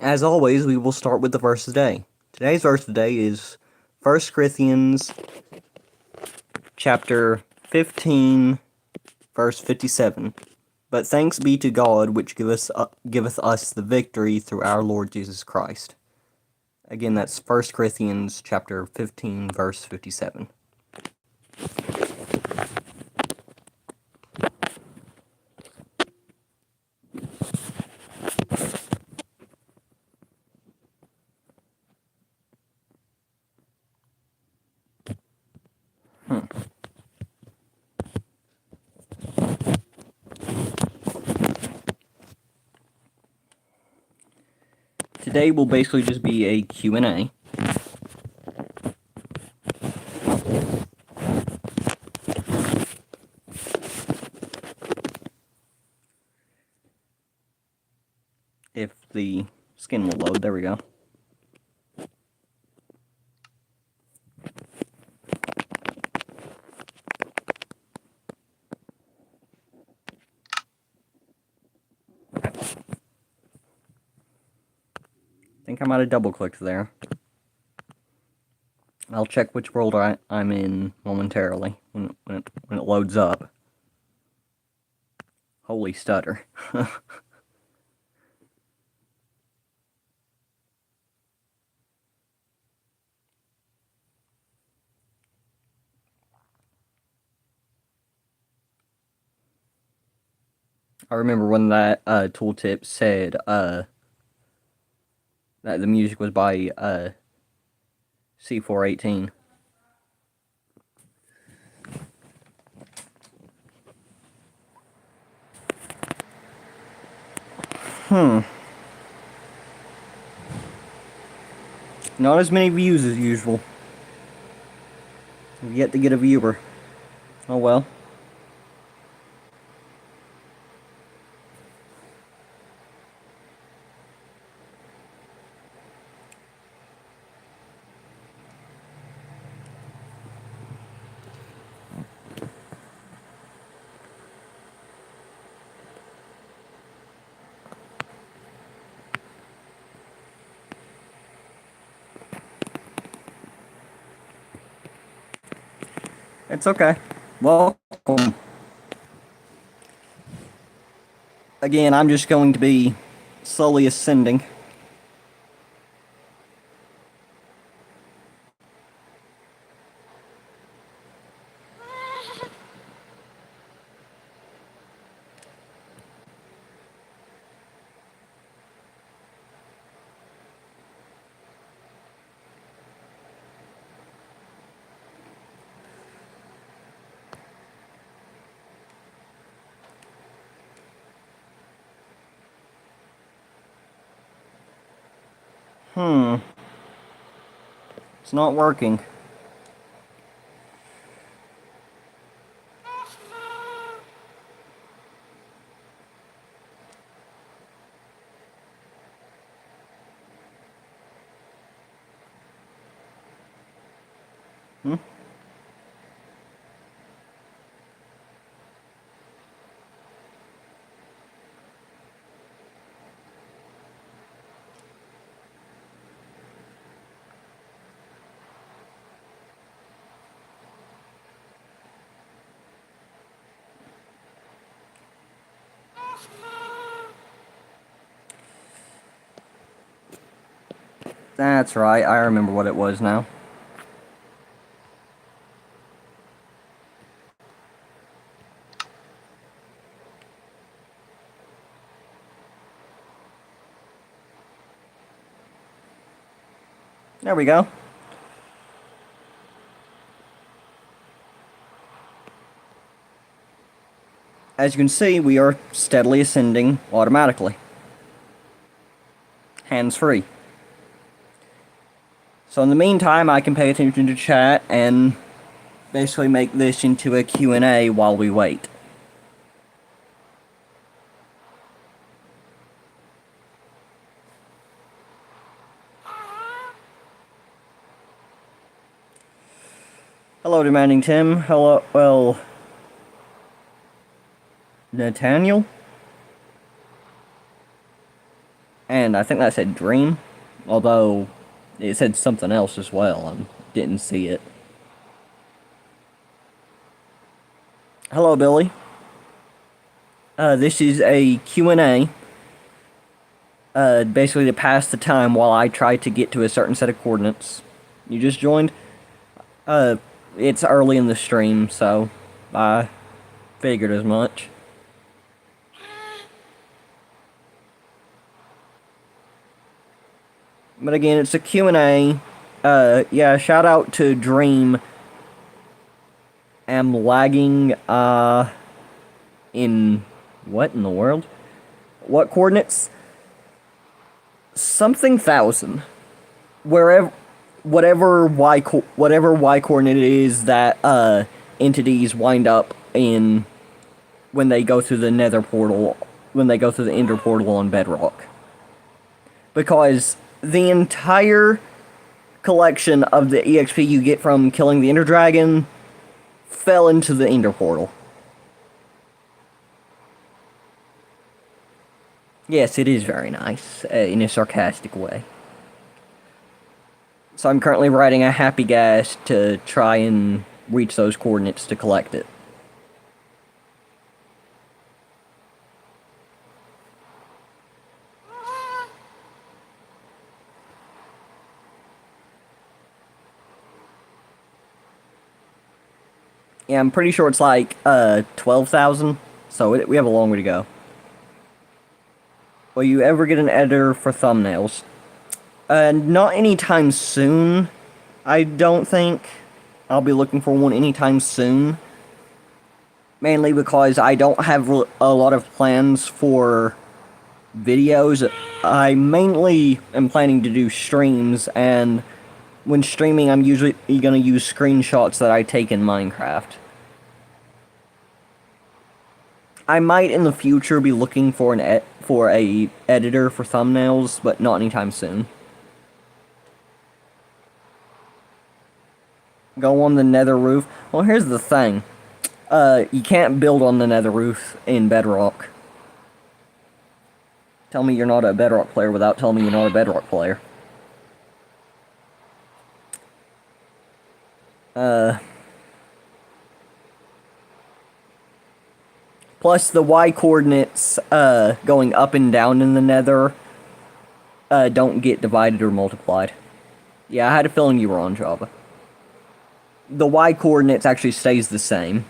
As always, we will start with the verse of the day. Today's verse of the day is 1 Corinthians chapter 15, verse 57. But thanks be to God, which giveth us the victory through our Lord Jesus Christ. Again, that's 1 Corinthians chapter 15, verse 57. Today will basically just be a Q&A. If the skin will load, there we go. I think I might have double-clicked there. I'll check which world I'm in momentarily when it loads up. Holy stutter. I remember when that tooltip said that the music was by C418. Not as many views as usual. We've yet to get a viewer. Oh well. It's okay. Welcome. Again, I'm just going to be slowly ascending. It's not working. That's right, I remember what it was now. There we go. As you can see, we are steadily ascending automatically. Hands-free. So in the meantime, I can pay attention to chat and basically make this into a Q&A while we wait. Hello, Demanding Tim. Hello, well, Nathaniel? And I think that said dream, although it said something else as well. I didn't see it. Hello, Billy. This is a Q&A. Basically to pass the time while I try to get to a certain set of coordinates. You just joined? It's early in the stream, so I figured as much. But again, it's a Q&A. Yeah, shout out to Dream. Am lagging, in what in the world? What coordinates? Something thousand. Whatever y coordinate it is that entities wind up in when they go through the Nether portal, when they go through the Ender portal on Bedrock. Because the entire collection of the EXP you get from killing the Ender Dragon fell into the Ender portal. Yes, it is very nice, in a sarcastic way. So I'm currently riding a happy gas to try and reach those coordinates to collect it. Yeah, I'm pretty sure it's like 12,000, so we have a long way to go. Will you ever get an editor for thumbnails? Not anytime soon, I don't think. I'll be looking for one anytime soon. Mainly because I don't have a lot of plans for videos. I mainly am planning to do streams, and when streaming I'm usually going to use screenshots that I take in Minecraft. I might in the future be looking for a editor for thumbnails, but not anytime soon. Go on the nether roof. Well, here's the thing. You can't build on the nether roof in Bedrock. Tell me you're not a Bedrock player without telling me you're not a Bedrock player. Plus, the Y coordinates, going up and down in the nether, don't get divided or multiplied. Yeah, I had a feeling you were on Java. The Y coordinates actually stays the same,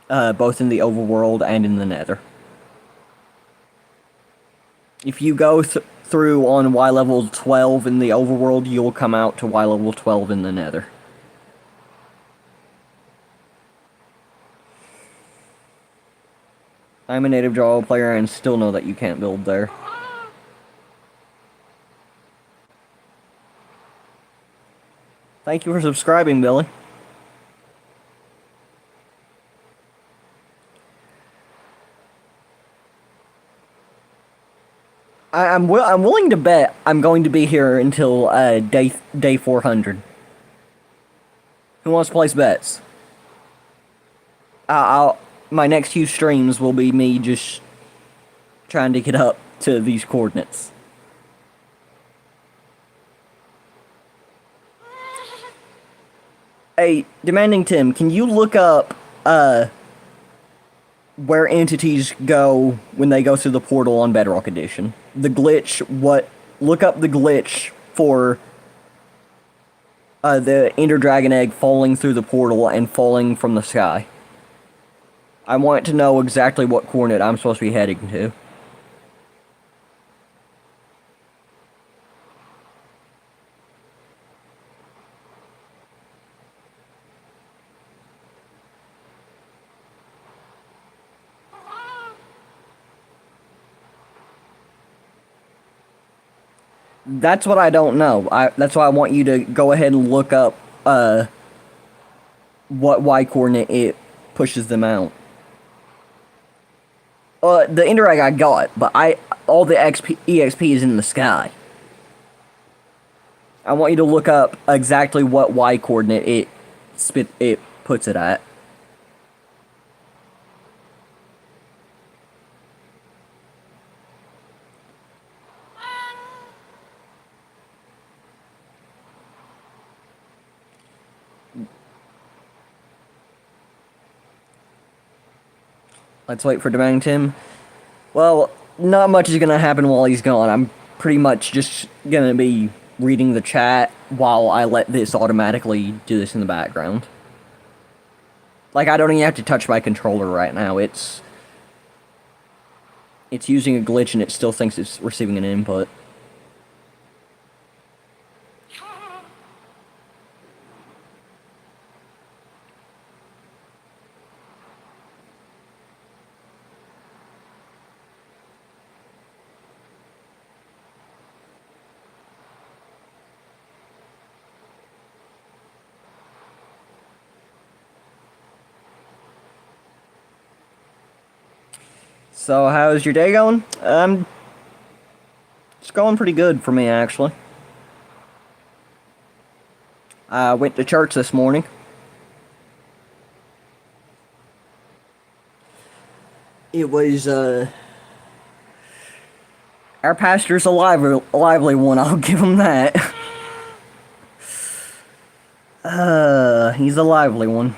both in the overworld and in the nether. If you go through on Y level 12 in the overworld, you'll come out to Y level 12 in the nether. I'm a native Java player and still know that you can't build there. Thank you for subscribing, Billy. I'm willing to bet I'm going to be here until day 400. Who wants to place bets? My next few streams will be me just trying to get up to these coordinates. Hey, Demanding Tim, can you look up where entities go when they go through the portal on Bedrock Edition? The glitch, look up the glitch for the Ender Dragon Egg falling through the portal and falling from the sky. I want to know exactly what coordinate I'm supposed to be heading to. That's what I don't know. That's why I want you to go ahead and look up what Y coordinate it pushes them out. The Ender Egg I got, but all the EXP is in the sky. I want you to look up exactly what Y coordinate it puts it at. Let's wait for Tim. Well, not much is gonna happen while he's gone. I'm pretty much just gonna be reading the chat while I let this automatically do this in the background. Like, I don't even have to touch my controller right now. It's using a glitch and it still thinks it's receiving an input. So, how's your day going? It's going pretty good for me, actually. I went to church this morning. It was, our pastor's a lively one, I'll give him that. He's a lively one.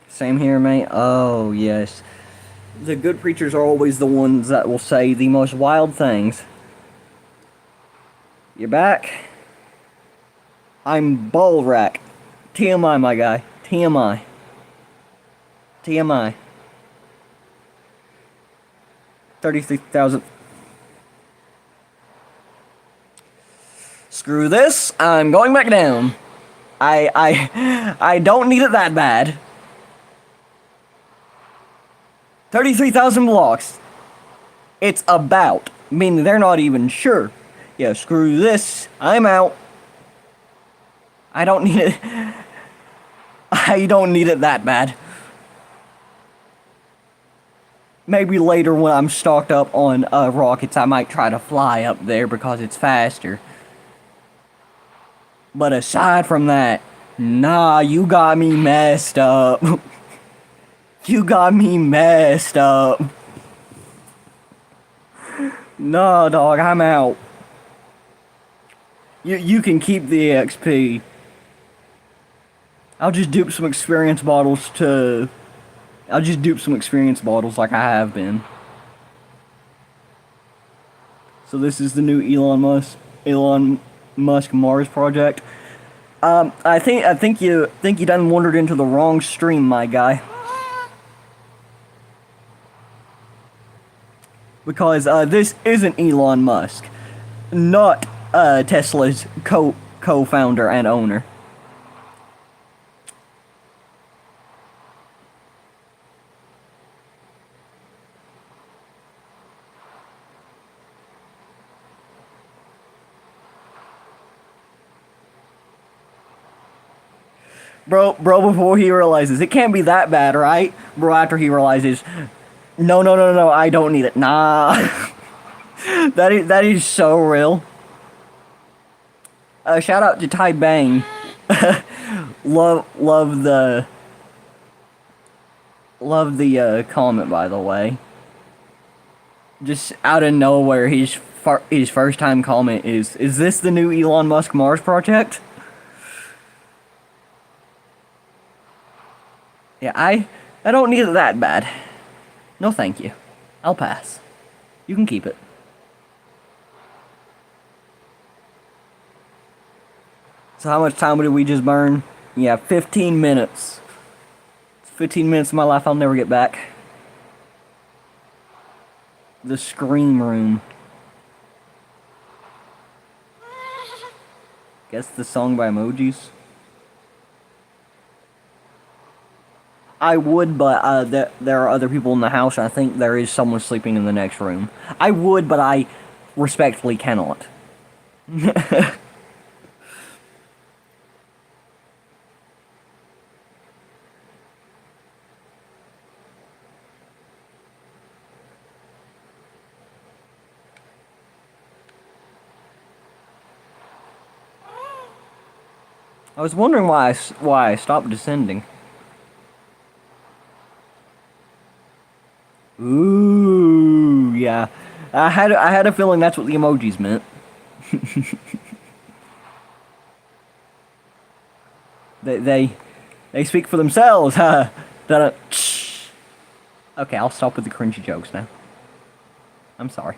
Same here, mate. Oh, yes. The good preachers are always the ones that will say the most wild things. You're back? I'm ball rack. TMI, my guy. TMI. TMI. 33,000. Screw this. I'm going back down. I don't need it that bad. 33,000 blocks. It's about. Meaning they're not even sure. Yeah, screw this. I'm out. I don't need it. I don't need it that bad. Maybe later when I'm stocked up on rockets, I might try to fly up there because it's faster. But aside from that, nah, you got me messed up. You got me messed up. No, dog, I'm out. You can keep the XP. I'll just dupe some experience bottles like I have been. So this is the new Elon Musk Mars project. I think you done wandered into the wrong stream, my guy. Because this isn't Elon Musk, not Tesla's co-founder and owner. Bro, before he realizes, it can't be that bad, right? Bro, after he realizes, no, I don't need it. Nah. that is so real. Shout out to Ty Bang. love the comment, by the way. Just out of nowhere, his first time comment is this the new Elon Musk Mars project? Yeah, I don't need it that bad. No thank you. I'll pass. You can keep it. So how much time did we just burn? Yeah, 15 minutes. 15 minutes of my life I'll never get back. The Scream Room. Guess the song by Emojis. I would, but there are other people in the house, and I think there is someone sleeping in the next room. I would, but I respectfully cannot. I was wondering why I stopped descending. Ooh, yeah. I had a feeling that's what the emojis meant. They speak for themselves. Huh? Okay, I'll stop with the cringy jokes now. I'm sorry.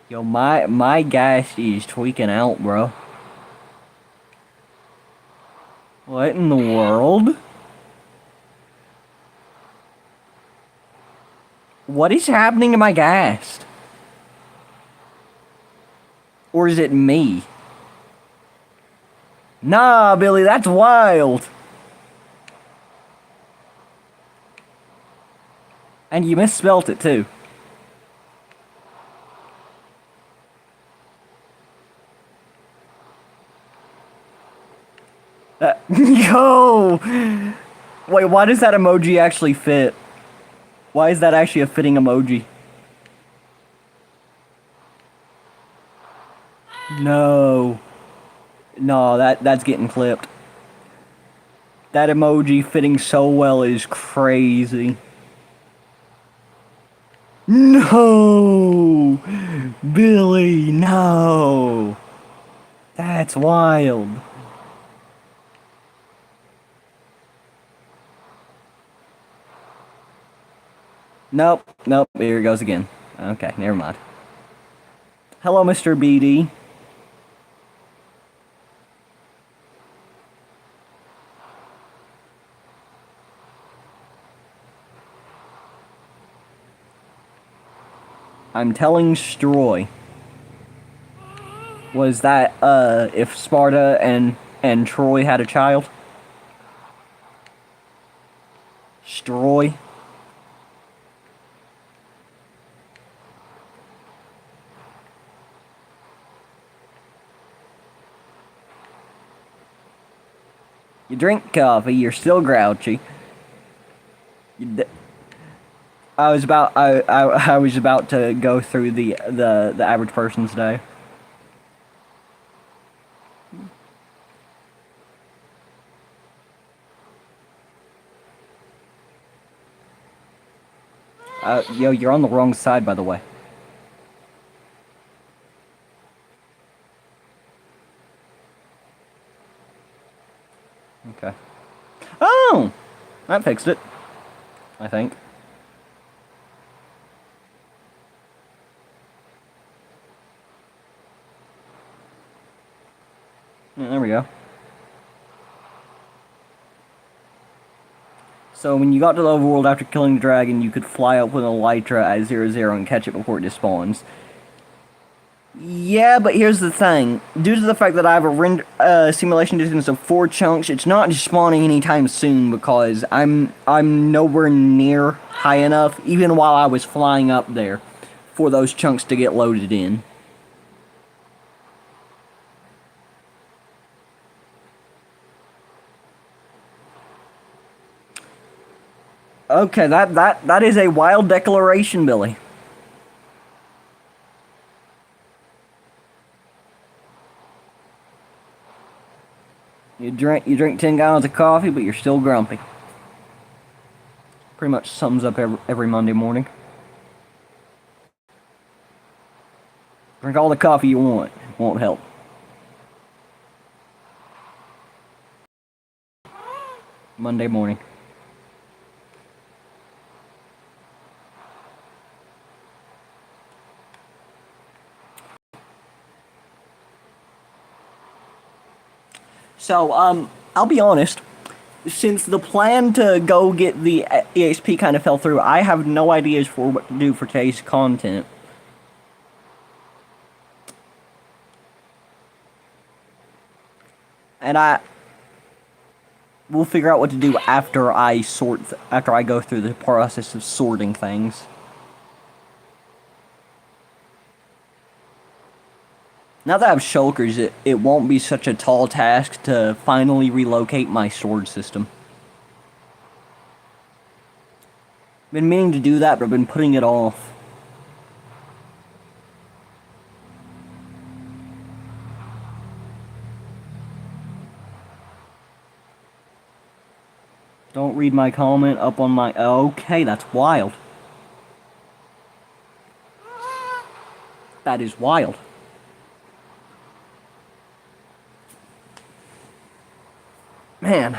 Yo, my gas is tweaking out, bro. What in the world? What is happening to my gas? Or is it me? Nah, Billy, that's wild. And you misspelt it too. Yo! Wait, why does that emoji actually fit? Why is that actually a fitting emoji? No. No, that's getting clipped. That emoji fitting so well is crazy. No! Billy, no! That's wild. Nope, nope, here it goes again. Okay, never mind. Hello, Mr. BD. I'm telling Stroy. Was that, if Sparta and Troy had a child? Stroy? You drink coffee, you're still grouchy. I was about to go through the average person's day. Yo, you're on the wrong side, by the way. Okay. Oh! That fixed it. I think. Yeah, there we go. So when you got to the overworld after killing the dragon, you could fly up with an elytra at 0-0 and catch it before it despawns. Yeah, but here's the thing. Due to the fact that I have a simulation distance of 4 chunks, it's not spawning anytime soon because I'm nowhere near high enough, even while I was flying up there, for those chunks to get loaded in. Okay, that is a wild declaration, Billy. You drink 10 gallons of coffee, but you're still grumpy. Pretty much sums up every Monday morning. Drink all the coffee you want. Won't help. Monday morning. So, I'll be honest. Since the plan to go get the EXP kind of fell through, I have no ideas for what to do for today's content. And we'll figure out what to do after I go through the process of sorting things. Now that I have shulkers, it won't be such a tall task to finally relocate my sword system. Been meaning to do that, but I've been putting it off. Don't read my comment up on my... Okay, that's wild. That is wild. Man,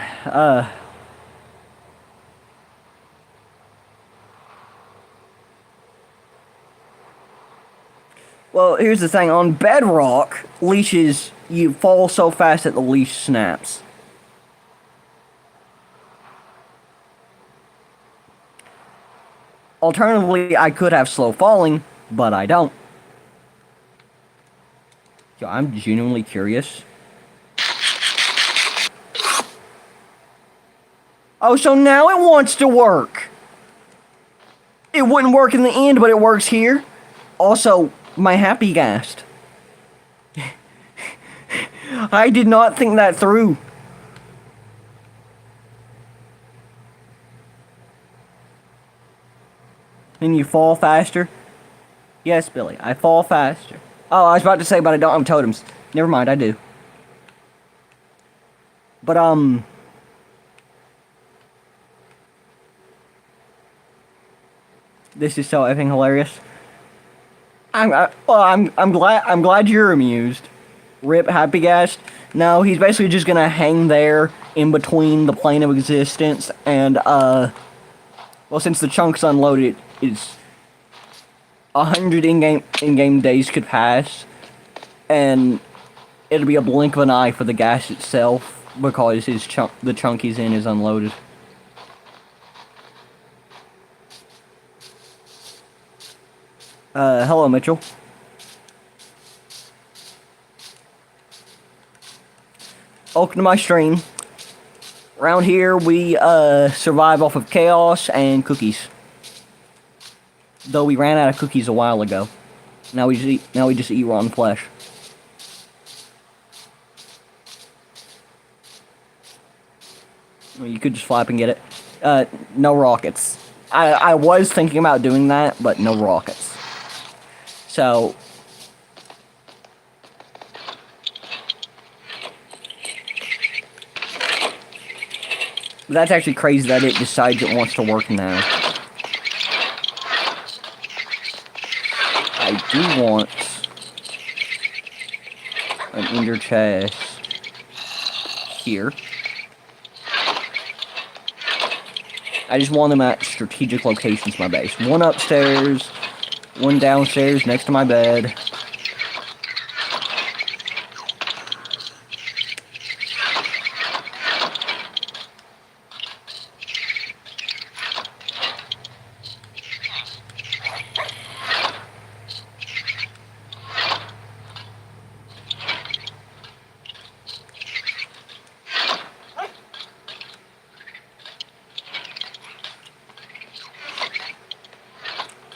well, here's the thing. On bedrock, leashes, you fall so fast that the leash snaps. Alternatively, I could have slow falling, but I don't. Yo, I'm genuinely curious. Oh, so now it wants to work. It wouldn't work in the end, but it works here. Also, my happy gassed. I did not think that through. And you fall faster? Yes, Billy, I fall faster. Oh, I was about to say, but I don't have totems. Never mind, I do. But, this is so effing hilarious. I'm glad you're amused. Rip Happy Gas. No, he's basically just gonna hang there in between the plane of existence and, well, since the chunk's unloaded, it's 100 in-game days could pass, and it'll be a blink of an eye for the gas itself because the chunk he's in is unloaded. Hello, Mitchell. Welcome to my stream. Around here, we, survive off of chaos and cookies. Though we ran out of cookies a while ago. Now we just eat rotten flesh. You could just fly up and get it. No rockets. I was thinking about doing that, but no rockets. So, that's actually crazy that it decides it wants to work now. I do want an ender chest here. I just want them at strategic locations in my base. One upstairs, one downstairs next to my bed.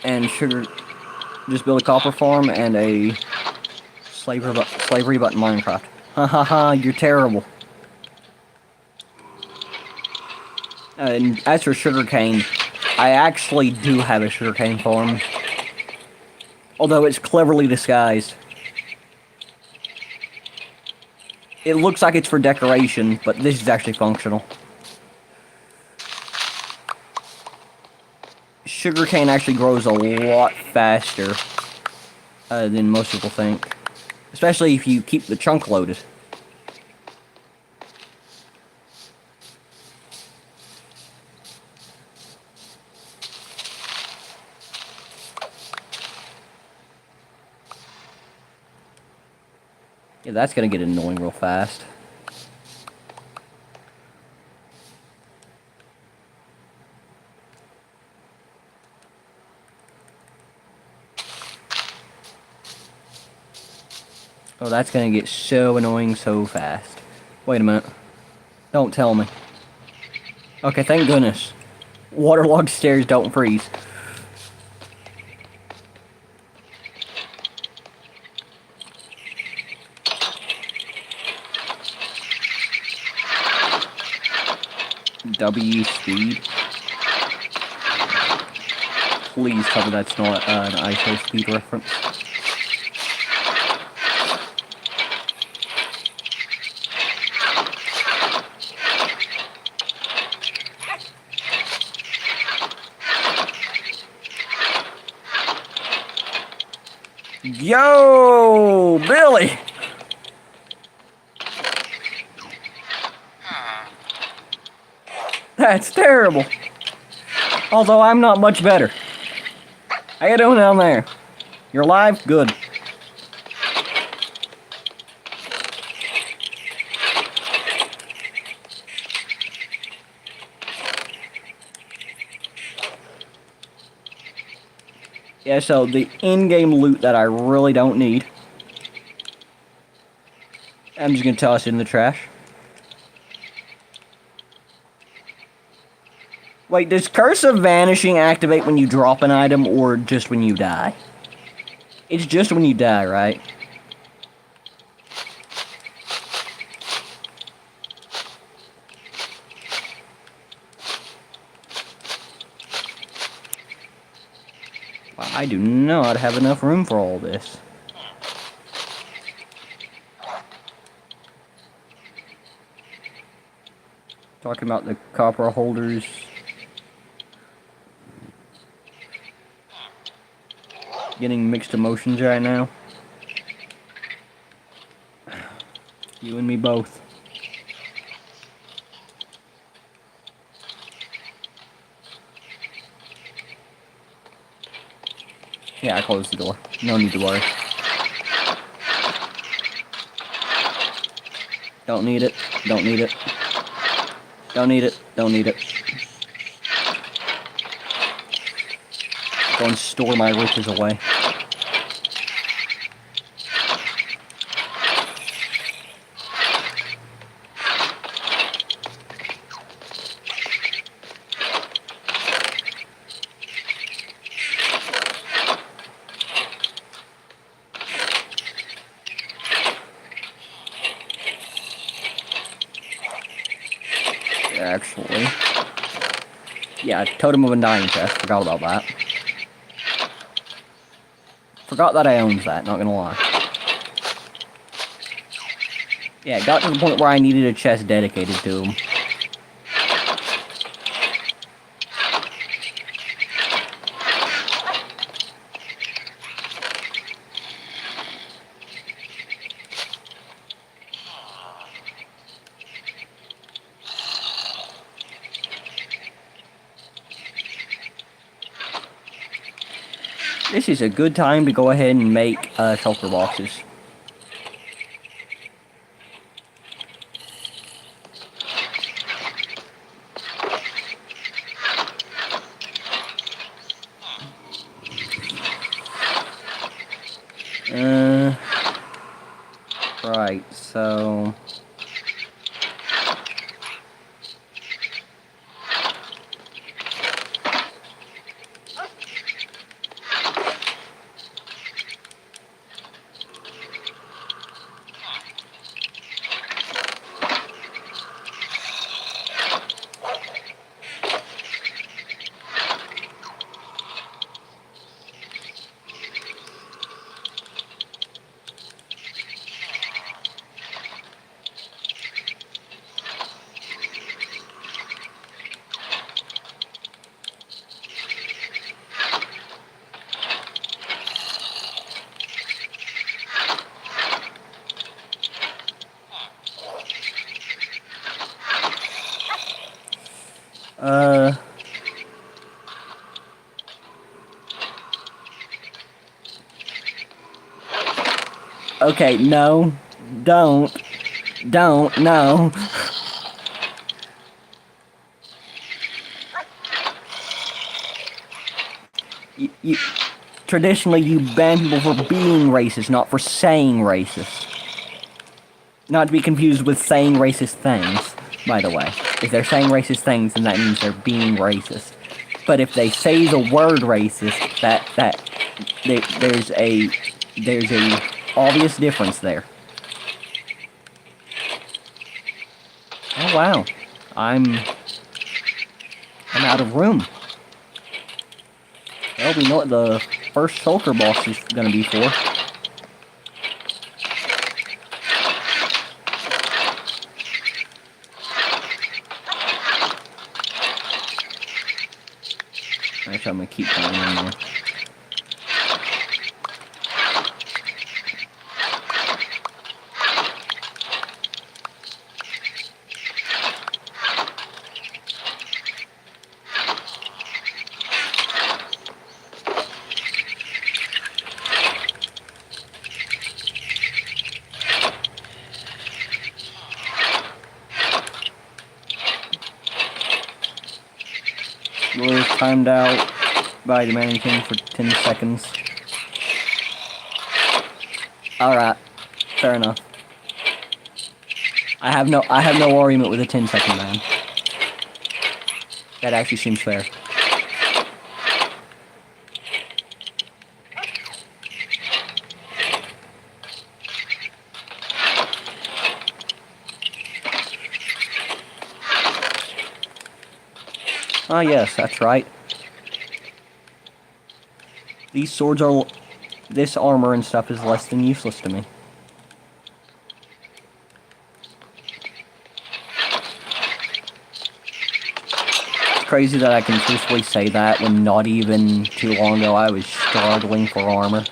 And sugar, just build a copper farm and a slavery button Minecraft. Ha ha ha, you're terrible. And as for sugarcane, I actually do have a sugarcane farm. Although it's cleverly disguised. It looks like it's for decoration, but this is actually functional. Sugarcane actually grows a lot faster than most people think. Especially if you keep the chunk loaded. Yeah, that's gonna get annoying real fast. Oh, that's gonna get so annoying so fast. Wait a minute. Don't tell me. Okay, thank goodness. Waterlogged stairs don't freeze. W speed. Please tell me that's not an ISO speed reference. Yo, Billy! That's terrible. Although I'm not much better. How you doing down there? You're alive? Good. Yeah, so the in-game loot that I really don't need, I'm just gonna toss it in the trash. Wait, does Curse of Vanishing activate when you drop an item or just when you die? It's just when you die, right? Wow, I do not have enough room for all this. Talking about the copper holders. Getting mixed emotions right now. You and me both. Yeah, I closed the door. No need to worry. Don't need it. Don't need it. Don't need it. Don't need it. Go and store my riches away. Actually, yeah, Totem of Undying chest. Forgot about that. Forgot that I owned that, not gonna lie. Yeah, it got to the point where I needed a chest dedicated to him. This is a good time to go ahead and make shulker boxes. Right, so... Okay, no. Don't, no. Traditionally, you ban people for being racist, not for saying racist. Not to be confused with saying racist things, by the way. If they're saying racist things, then that means they're being racist. But if they say the word racist, there's a obvious difference there. Oh wow, I'm out of room. Well, we know what the first shulker box is gonna be for. Actually, I'm gonna keep going in there. was timed out by the mannequin for 10 seconds. Alright, fair enough. I have no argument with a 10-second ban. That actually seems fair. Ah, yes, that's right. These swords are... This armor and stuff is less than useless to me. It's crazy that I can truthfully say that when not even too long ago I was struggling for armor.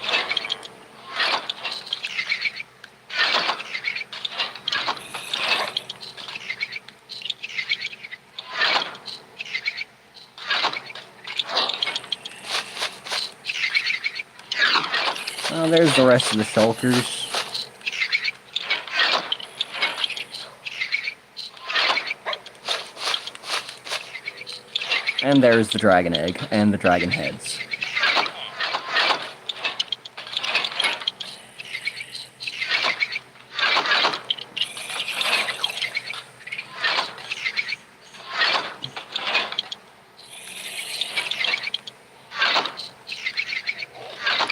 There's the rest of the shulkers. And there's the dragon egg and the dragon heads.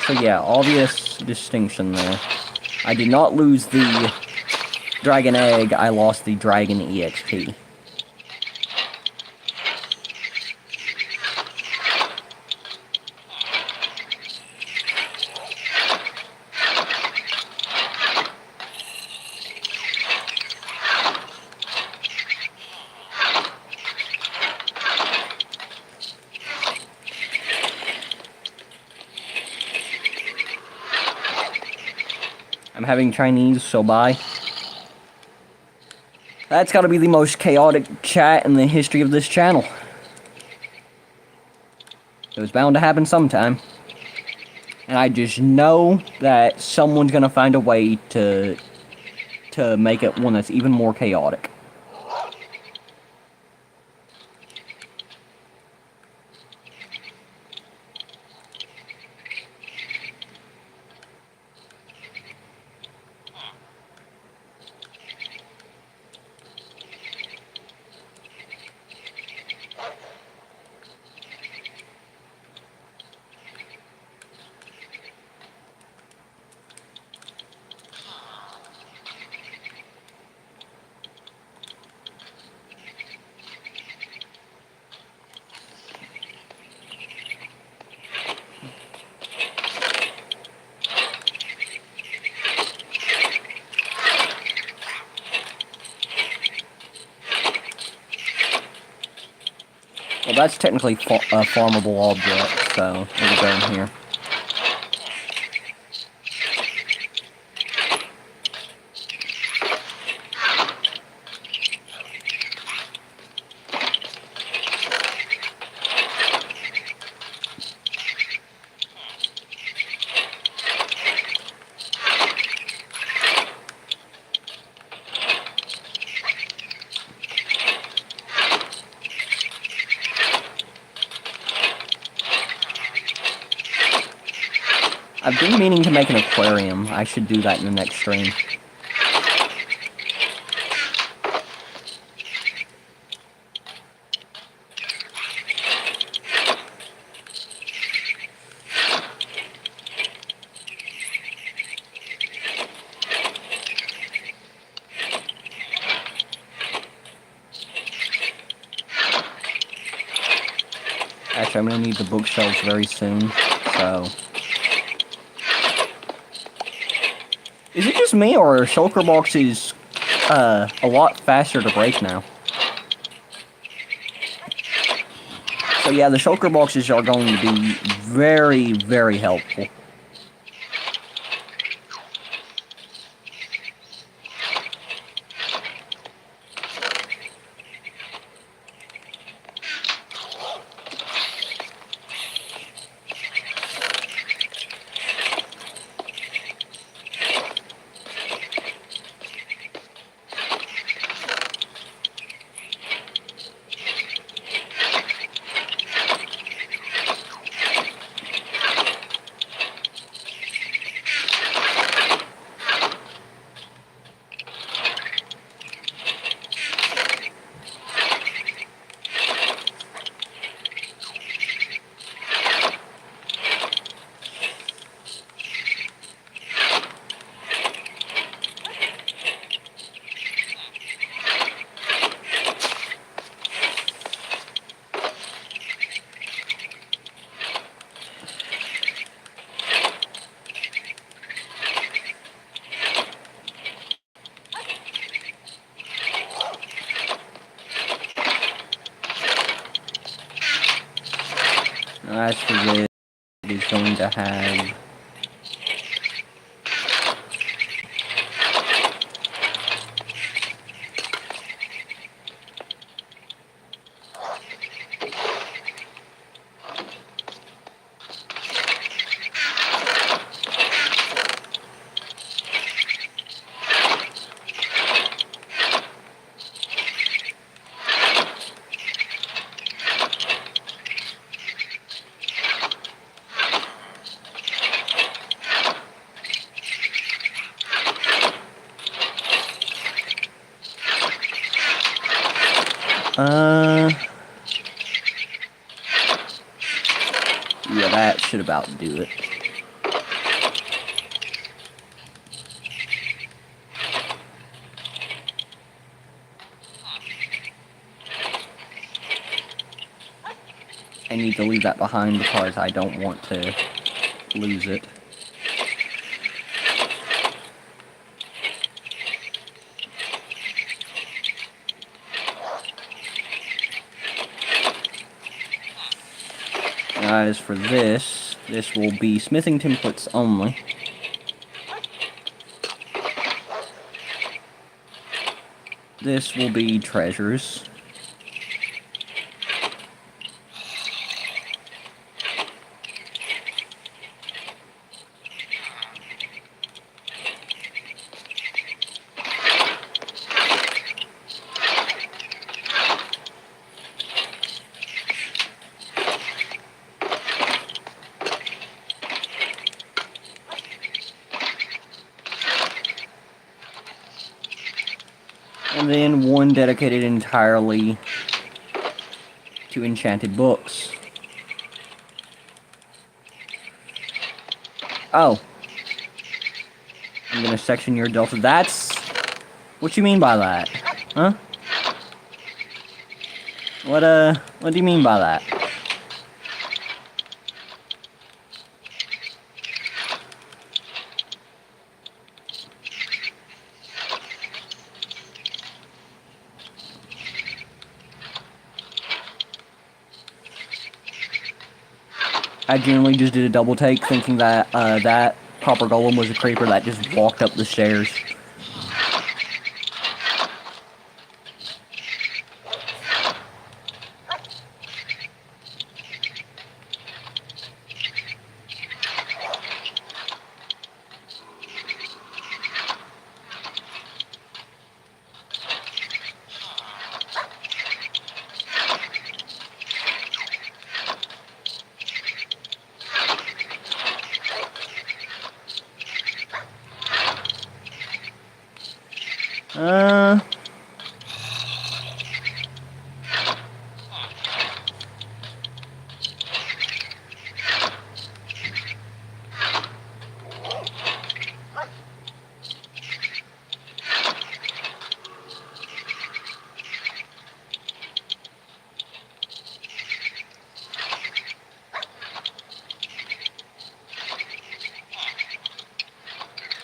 So yeah, obvious distinction there. I did not lose the dragon egg, I lost the dragon EXP. I'm having Chinese, so bye. That's gotta be the most chaotic chat in the history of this channel. It was bound to happen sometime. And I just know that someone's gonna find a way to make it one that's even more chaotic. Well, that's technically a farmable object, so we'll go in here. I've been meaning to make an aquarium. I should do that in the next stream. Actually, I'm gonna need the bookshelves very soon, so... Is it just me, or are shulker boxes a lot faster to break now? So yeah, the shulker boxes are going to be very, very helpful. As for this, it is going to have yeah, that should about do it. I need to leave that behind because I don't want to lose it. As for this, this will be smithing templates only. This will be treasures. And then one dedicated entirely to enchanted books. Oh. I'm gonna section your delta. That's... What you mean by that? Huh? What do you mean by that? I generally just did a double take thinking that, that copper golem was a creeper that just walked up the stairs.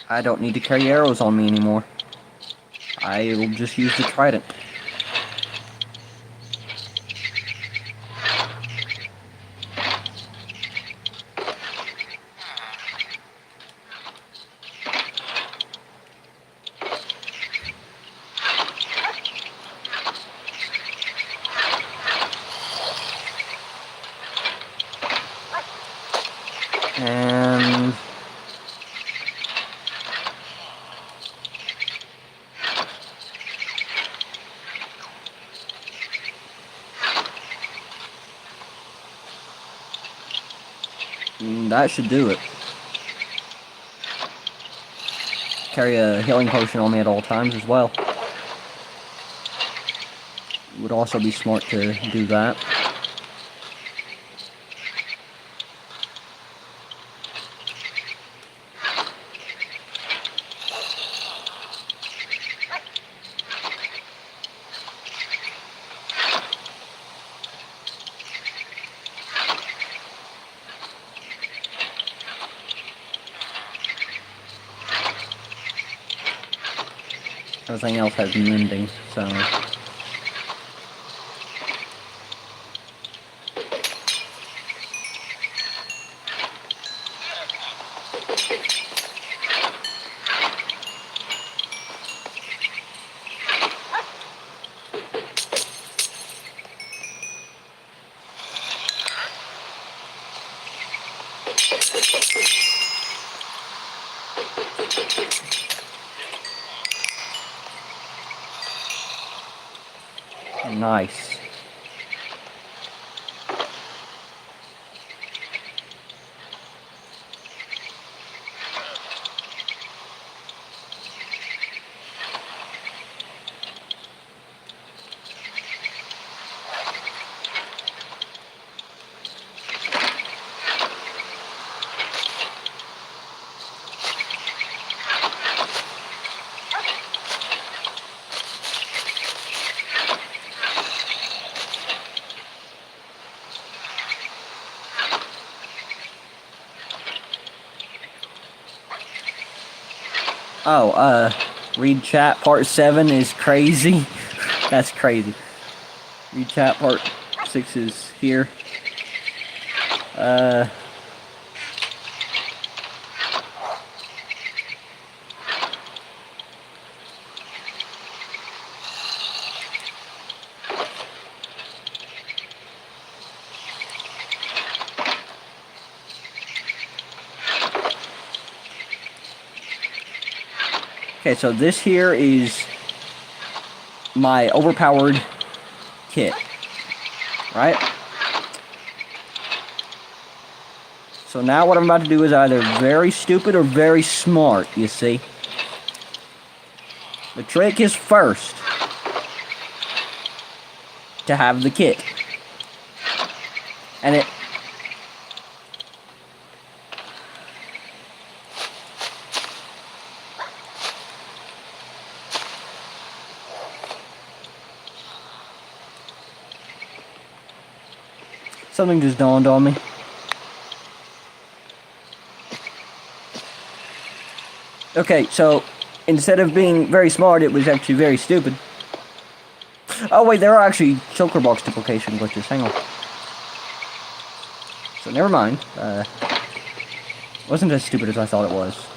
I don't need to carry arrows on me anymore. I will just use the trident. And... that should do it. Carry a healing potion on me at all times as well. Would also be smart to do that. Everything else has mending, so... Nice. Oh, read chat part 7 is crazy. That's crazy. Read chat part 6 is here. Okay, so this here is my overpowered kit, right? So now what I'm about to do is either very stupid or very smart, you see? The trick is first to have the kit. And it... Something just dawned on me. Okay, so instead of being very smart, it was actually very stupid. Oh wait, there are actually shulker box duplication glitches. Hang on. So never mind. Wasn't as stupid as I thought it was.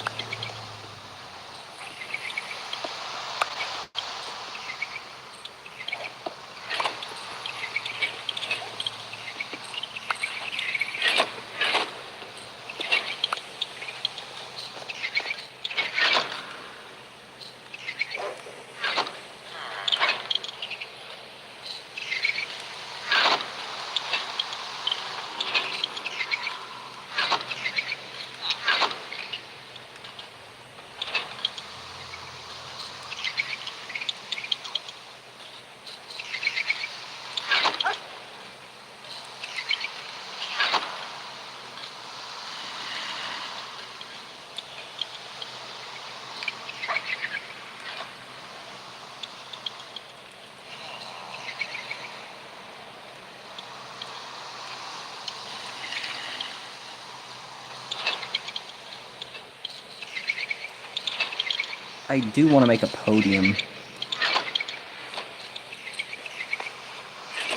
I do want to make a podium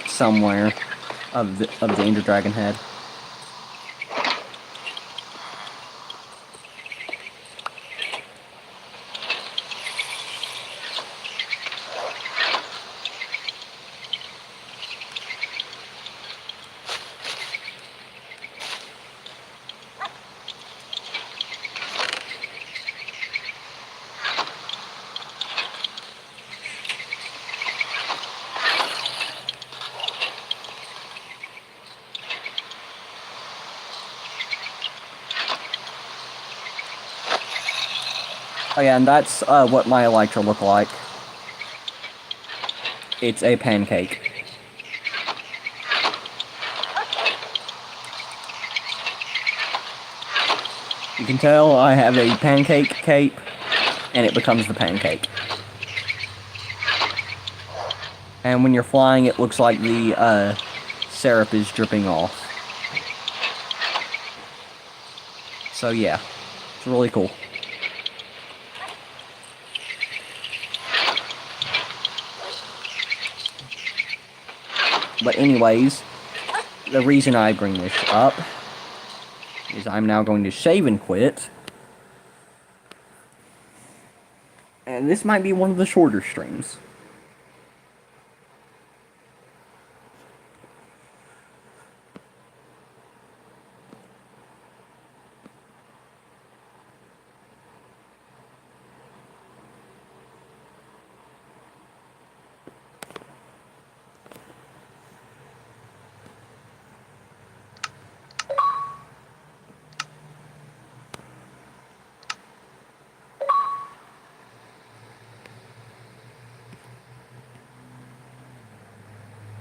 somewhere of the Ender Dragon head. Oh yeah, and that's what my elytra look like. It's a pancake. You can tell I have a pancake cape, and it becomes the pancake. And when you're flying, it looks like the syrup is dripping off. So yeah, it's really cool. But anyways, the reason I bring this up is I'm now going to save and quit. And this might be one of the shorter streams.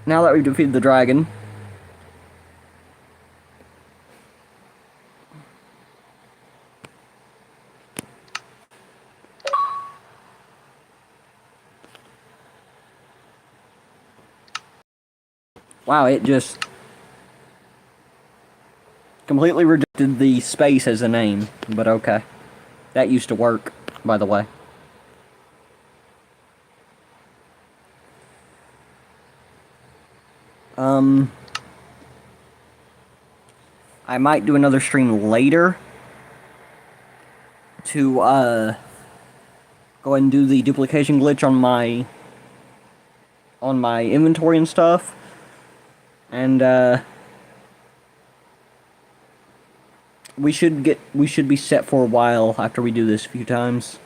Now that we've defeated the dragon, wow, it just completely rejected the space as a name, but okay. That used to work, by the way. I might do another stream later to, go ahead and do the duplication glitch on my inventory and stuff. And, we should be set for a while after we do this a few times.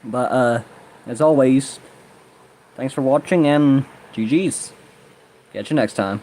But, as always, thanks for watching, and GG's. Catch you next time.